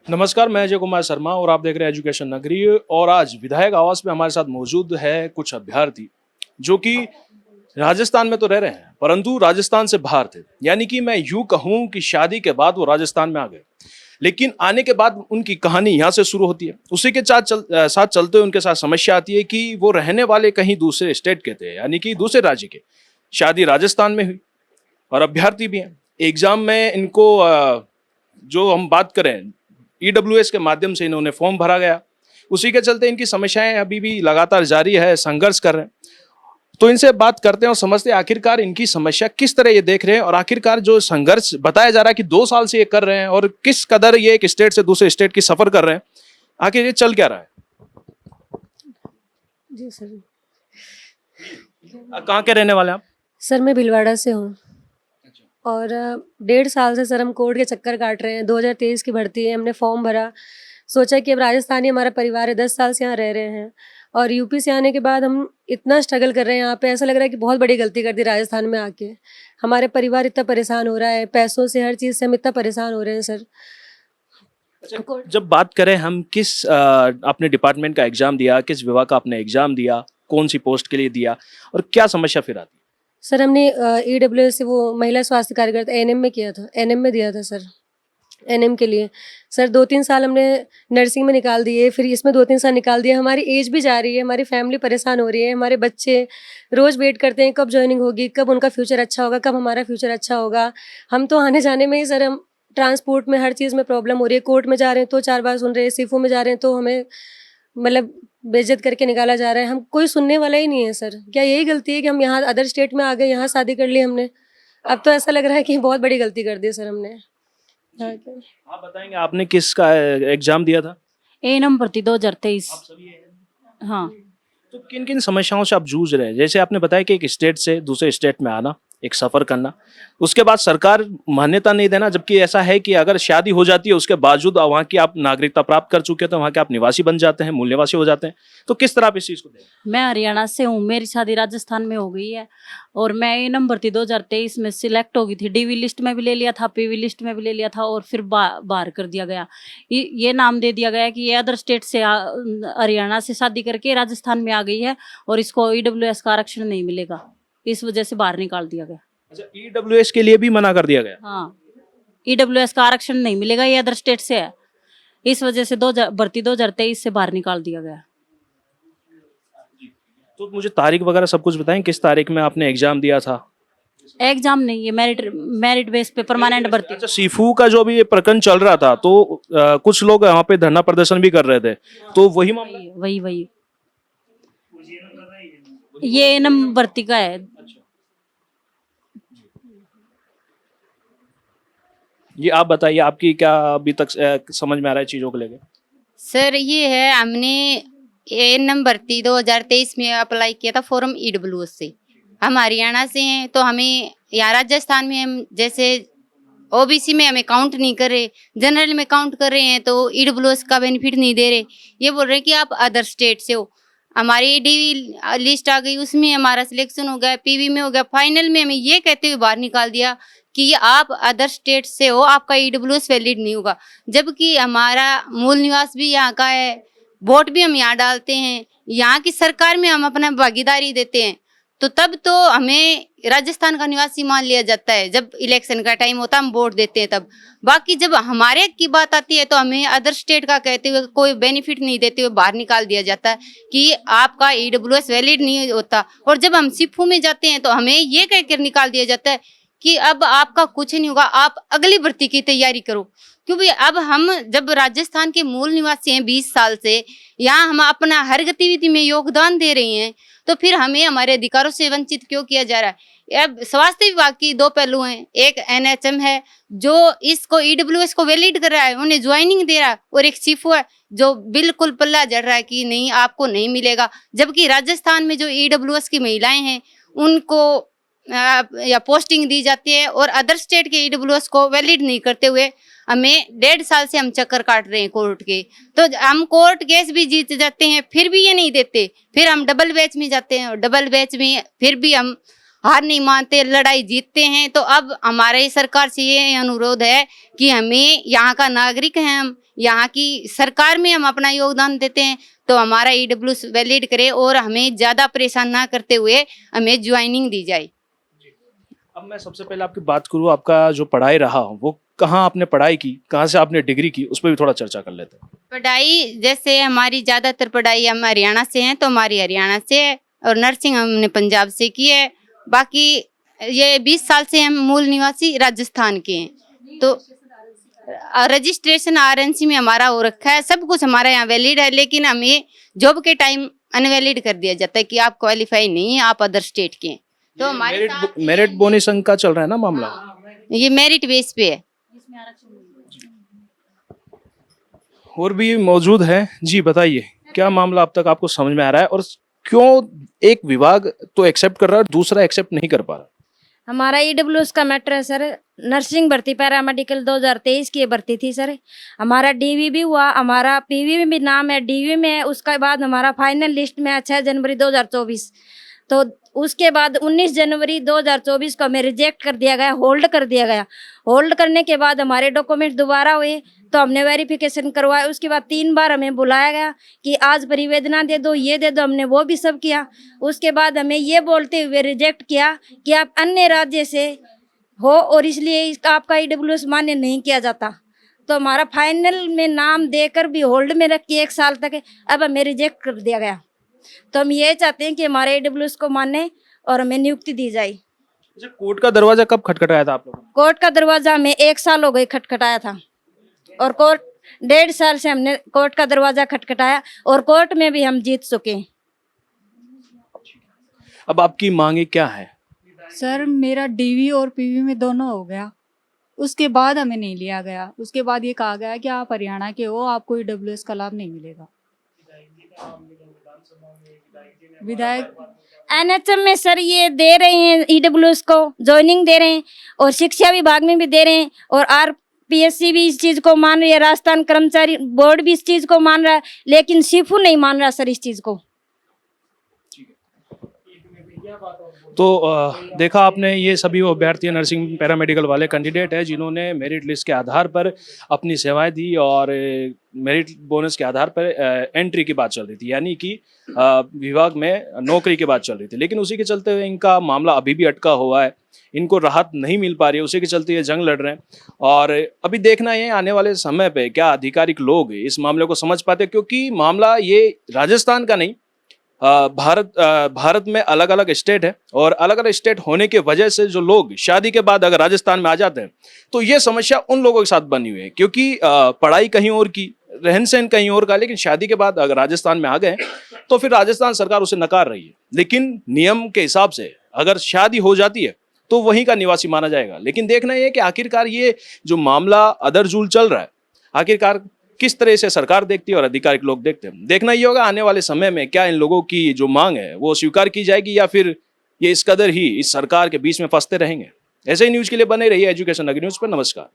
नमस्कार, मैं अजय कुमार शर्मा और आप देख रहे हैं एजुकेशन नगरी। और आज विधायक आवास में हमारे साथ मौजूद है कुछ अभ्यर्थी जो कि राजस्थान में तो रह रहे हैं परंतु राजस्थान से बाहर थे। यानी कि मैं यूं कहूं कि शादी के बाद वो राजस्थान में आ गए, लेकिन आने के बाद उनकी कहानी यहाँ से शुरू होती है। उसी के साथ चलते हुए उनके साथ समस्या आती है कि वो रहने वाले कहीं दूसरे स्टेट के थे, यानी कि दूसरे राज्य के। शादी राजस्थान में हुई और अभ्यर्थी भी हैं। एग्जाम में इनको जो हम बात करें ईडब्ल्यूएस के माध्यम से इन्होंने फॉर्म भरा गया। उसी के चलते इनकी समस्याएं अभी भी लगातार जारी है, संघर्ष कर रहे हैं। तो इनसे बात करते हैं और समझते हैं आखिरकार इनकी समस्या किस तरह ये देख रहे हैं और आखिरकार जो संघर्ष बताया जा रहा है कि 2 साल से ये कर रहे हैं और किस कदर ये एक स्टेट से दूसरे स्टेट की सफर कर रहे हैं, आखिर ये चल क्या रहा है। जी सर। कहाँ के रहने वाले हैं आप? सर मैं भीलवाड़ा से हूँ और 1.5 साल से सर हम कोर्ट के चक्कर काट रहे हैं। 2023 की भर्ती है, हमने फॉर्म भरा, सोचा कि अब राजस्थान ही हमारा परिवार है, 10 साल से यहाँ रह रहे हैं और यूपी से आने के बाद हम इतना स्ट्रगल कर रहे हैं यहाँ पे। ऐसा लग रहा है कि बहुत बड़ी गलती कर दी राजस्थान में आके। हमारे परिवार इतना परेशान हो रहा है, पैसों से, हर चीज़ से हम इतना परेशान हो रहे हैं सर। जब बात करें हम किस आपने डिपार्टमेंट का एग्जाम दिया, किस विभाग का आपने एग्जाम दिया, कौन सी पोस्ट के लिए दिया और क्या समस्या फिर आती है? सर हमने ईडब्ल्यूएस से वो महिला स्वास्थ्य कार्यकर्ता एएनएम में किया था, एएनएम में दिया था सर। एएनएम के लिए सर 2-3 साल हमने नर्सिंग में निकाल दिए, फिर इसमें 2-3 साल निकाल दिए। हमारी एज भी जा रही है, हमारी फैमिली परेशान हो रही है, हमारे बच्चे रोज़ वेट करते हैं कब ज्वाइनिंग होगी, कब उनका फ्यूचर अच्छा होगा, कब हमारा फ्यूचर अच्छा होगा। हम तो आने जाने में ही सर, हम ट्रांसपोर्ट में हर चीज़ में प्रॉब्लम हो रही है। कोर्ट में जा रहे हैं तो 4 बार सुन रहे हैं, सीफू में जा रहे हैं तो हमें मतलब बेइज्जत करके निकाला जा रहा है। हम कोई सुनने वाला ही नहीं है सर। क्या यही गलती है कि हम यहाँ अदर स्टेट में आ गए, यहाँ शादी कर ली हमने? अब तो ऐसा लग रहा है कि बहुत बड़ी गलती कर दी सर हमने। आप बताएंगे आपने किसका एग्जाम दिया था? एएनएम भर्ती 2023। आप सभी हाँ। तो किन किन समस्याओं से आप जूझ रहे हैं? जैसे आपने बताया कि एक स्टेट से दूसरे स्टेट में आना, एक सफर करना, उसके बाद सरकार मान्यता नहीं देना, जबकि ऐसा है कि अगर शादी हो जाती है उसके बावजूद वहाँ की आप नागरिकता प्राप्त कर चुके हैं तो वहाँ के आप निवासी बन जाते हैं, मूल निवासी हो जाते हैं। तो किस तरह आप इस चीज को देखें? मैं हरियाणा से हूँ, मेरी शादी राजस्थान में हो गई है और मैं एएनएम भर्ती 2023 में सिलेक्ट हो गई थी। डीवी लिस्ट में भी ले लिया था, पीवी लिस्ट में भी ले लिया था और फिर बाहर कर दिया गया। ये नाम दे दिया गया कि ये अदर स्टेट से हरियाणा से शादी करके राजस्थान में आ गई है और इसको ईडब्ल्यूएस का आरक्षण नहीं मिलेगा, इस वजह से बाहर निकाल दिया गया। अच्छा, ईडब्ल्यूएस के लिए भी मना कर दिया गया? हाँ, ईडब्ल्यूएस का आरक्षण नहीं मिलेगा, ये अदर स्टेट से है, इस वजह से भर्ती 2023 से बाहर निकाल दिया गया। तो मुझे तारीख वगैरह सब कुछ बताएं, किस तारीख में आपने एग्जाम दिया था? एग्जाम नहीं, ये मेरिट बेस पे परमानेंट भर्ती। अच्छा, सीफू का जो अभी ये प्रकरण चल रहा था तो कुछ लोग वहाँ पे धरना प्रदर्शन भी कर रहे थे, तो वही मामला? वही ये एएनएम भर्ती का है। ये आप बताइए, आपकी क्या अभी तक समझ में आ रहा है चीजों को लेकर? सर ये है, हमने एएनएम भर्ती 2023 में अप्लाई किया था फॉर्म ईडब्ल्यूएस से। हम हरियाणा से हैं तो हमें यहाँ राजस्थान में हम जैसे ओबीसी में हमें काउंट नहीं कर रहे, जनरल में काउंट कर रहे हैं तो ईडब्ल्यूएस का बेनिफिट नहीं दे रहे। ये बोल रहे हैं कि आप अदर स्टेट से हो। हमारी डीवी लिस्ट आ गई, उसमें हमारा सिलेक्शन हो गया, पीवी में हो गया, फाइनल में हमें ये कहते हुए बाहर निकाल दिया कि आप अदर स्टेट से हो, आपका ईडब्ल्यूएस वैलिड नहीं होगा। जबकि हमारा मूल निवास भी यहाँ का है, वोट भी हम यहाँ डालते हैं, यहाँ की सरकार में हम अपना भागीदारी देते हैं, तो तब तो हमें राजस्थान का निवासी मान लिया जाता है। जब इलेक्शन का टाइम होता है हम वोट देते हैं तब। बाकी जब हमारे की बात आती है तो हमें अदर स्टेट का कहते हुए कोई बेनिफिट नहीं देते हुए बाहर निकाल दिया जाता है कि आपका ईडब्ल्यूएस वैलिड नहीं होता। और जब हम सीफू में जाते हैं तो हमें ये कहकर निकाल दिया जाता है कि अब आपका कुछ नहीं होगा, आप अगली भर्ती की तैयारी करो। क्योंकि अब हम जब राजस्थान के मूल निवासी हैं 20 साल से, यहाँ हम अपना हर गतिविधि में योगदान दे रहे हैं, तो फिर हमें हमारे अधिकारों से वंचित क्यों किया जा रहा है? अब स्वास्थ्य विभाग की 2 पहलू हैं, एक एनएचएम है जो इसको ईडब्ल्यूएस को वैलिड कर रहा है, उन्हें ज्वाइनिंग दे रहा है, और एक सीफू है जो बिल्कुल पल्ला झड़ रहा है कि नहीं आपको नहीं मिलेगा। जबकि राजस्थान में जो ईडब्ल्यूएस की महिलाएं हैं उनको या पोस्टिंग दी जाती है और अदर स्टेट के ईडब्ल्यूएस को वैलिड नहीं करते हुए हमें 1.5 साल से हम चक्कर काट रहे हैं कोर्ट के। तो हम कोर्ट केस भी जीत जाते हैं फिर भी ये नहीं देते, फिर हम डबल बेंच में जाते हैं और डबल बेंच में फिर भी हम हार नहीं मानते, लड़ाई जीतते हैं। तो अब हमारे सरकार से ये अनुरोध है कि हमें यहाँ का नागरिक हैं, हम यहाँ की सरकार में हम अपना योगदान देते हैं, तो हमारा ईडब्ल्यूएस वैलिड करे और हमें ज़्यादा परेशान ना करते हुए हमें ज्वाइनिंग दी जाए। अब मैं सबसे पहले आपकी बात करूँ, आपका जो पढ़ाई रहा वो कहाँ आपने पढ़ाई की, कहाँ से आपने डिग्री की, उस पर भी थोड़ा चर्चा कर लेते हैं। पढ़ाई जैसे हमारी ज़्यादातर पढ़ाई हम हरियाणा से हैं, तो हमारी हरियाणा से है, और नर्सिंग हमने पंजाब से की है। बाकी ये 20 साल से हम मूल निवासी राजस्थान के हैं, तो रजिस्ट्रेशन आरएनसी में हमारा हो रखा है, सब कुछ हमारा यहाँ वैलिड है, लेकिन हमें जॉब के टाइम अनवैलिड कर दिया जाता है कि आप क्वालिफाई नहीं है, आप अदर स्टेट के हैं। तो हमारे साथ मेरिट बोनस का चल रहा है ना मामला, ये मेरिट बेस पे है। और भी मौजूद है। जी बताइए, क्या मामला अब तक आपको समझ में आ रहा है और क्यों एक विभाग तो एक्सेप्ट कर रहा है और दूसरा एक्सेप्ट नहीं कर पा रहा? हमारा ईडब्ल्यूएस का मैटर है सर। नर्सिंग भर्ती पैरामेडिकल 2023 की भर्ती थी सर। हमारा डीवी भी हुआ, हमारा पीवी में भी नाम है, डीवी में है। उसके बाद हमारा फाइनल लिस्ट में है 6 जनवरी 2024। तो उसके बाद 19 जनवरी 2024 को हमें रिजेक्ट कर दिया गया, होल्ड कर दिया गया। होल्ड करने के बाद हमारे डॉक्यूमेंट दोबारा हुए, तो हमने वेरिफिकेशन करवाया। उसके बाद 3 बार हमें बुलाया गया कि आज परिवेदना दे दो, ये दे दो, हमने वो भी सब किया। उसके बाद हमें ये बोलते हुए रिजेक्ट किया कि आप अन्य राज्य से हो और इसलिए आपका ईडब्ल्यूएस मान्य नहीं किया जाता। तो हमारा फाइनल में नाम देकर भी होल्ड में रख के 1 साल तक अब हमें रिजेक्ट कर दिया गया। तो हम ये चाहते हैं कि हमारे ईडब्ल्यूएस को माने और हमें नियुक्ति दी जाए। अच्छा, कोर्ट का दरवाजा कब खटखटाया था आप लोगों ने? कोर्ट का दरवाजा हमें 1 साल हो गए खटखटाया था, और कोर्ट 1.5 साल से हमने कोर्ट का दरवाजा खटखटाया और कोर्ट में भी हम जीत चुके हैं। अब आपकी मांगे क्या है? सर मेरा डीवी और पीवी में दोनों हो गया, उसके बाद हमें नहीं लिया गया। उसके बाद ये कहा गया कि आप हरियाणा के हो, आपको ईडब्ल्यूएस का लाभ नहीं मिलेगा। विधायक एनएचएम में सर ये दे रहे हैं, ईडब्ल्यूएस को ज्वाइनिंग दे रहे हैं, और शिक्षा विभाग में भी दे रहे हैं, और आरपीएससी भी इस चीज को मान रही है, राजस्थान कर्मचारी बोर्ड भी इस चीज को मान रहा है, लेकिन शिफू नहीं मान रहा सर इस चीज को। तो देखा आपने, ये सभी वो अभ्यर्थी नर्सिंग पैरामेडिकल वाले कैंडिडेट हैं जिन्होंने मेरिट लिस्ट के आधार पर अपनी सेवाएं दी और मेरिट बोनस के आधार पर एंट्री की बात चल रही थी, यानी कि विभाग में नौकरी की बात चल रही थी। लेकिन उसी के चलते हुए इनका मामला अभी भी अटका हुआ है, इनको राहत नहीं मिल पा रही है, उसी के चलते ये जंग लड़ रहे हैं। और अभी देखना है आने वाले समय पे क्या आधिकारिक लोग इस मामले को समझ पाते, क्योंकि मामला ये राजस्थान का नहीं, भारत में अलग अलग स्टेट है, और अलग अलग स्टेट होने की वजह से जो लोग शादी के बाद अगर राजस्थान में आ जाते हैं तो ये समस्या उन लोगों के साथ बनी हुई है, क्योंकि पढ़ाई कहीं और की, रहन सहन कहीं और का, लेकिन शादी के बाद अगर राजस्थान में आ गए तो फिर राजस्थान सरकार उसे नकार रही है। लेकिन नियम के हिसाब से अगर शादी हो जाती है तो वहीं का निवासी माना जाएगा। लेकिन देखना यह है कि आखिरकार ये जो मामला अदरजूल चल रहा है, आखिरकार किस तरह से सरकार देखती है और आधिकारिक लोग देखते हैं। देखना ये होगा आने वाले समय में क्या इन लोगों की जो मांग है वो स्वीकार की जाएगी, या फिर ये इस कदर ही इस सरकार के बीच में फंसते रहेंगे। ऐसे ही न्यूज के लिए बने रहिए एजुकेशन नगरी न्यूज पर। नमस्कार।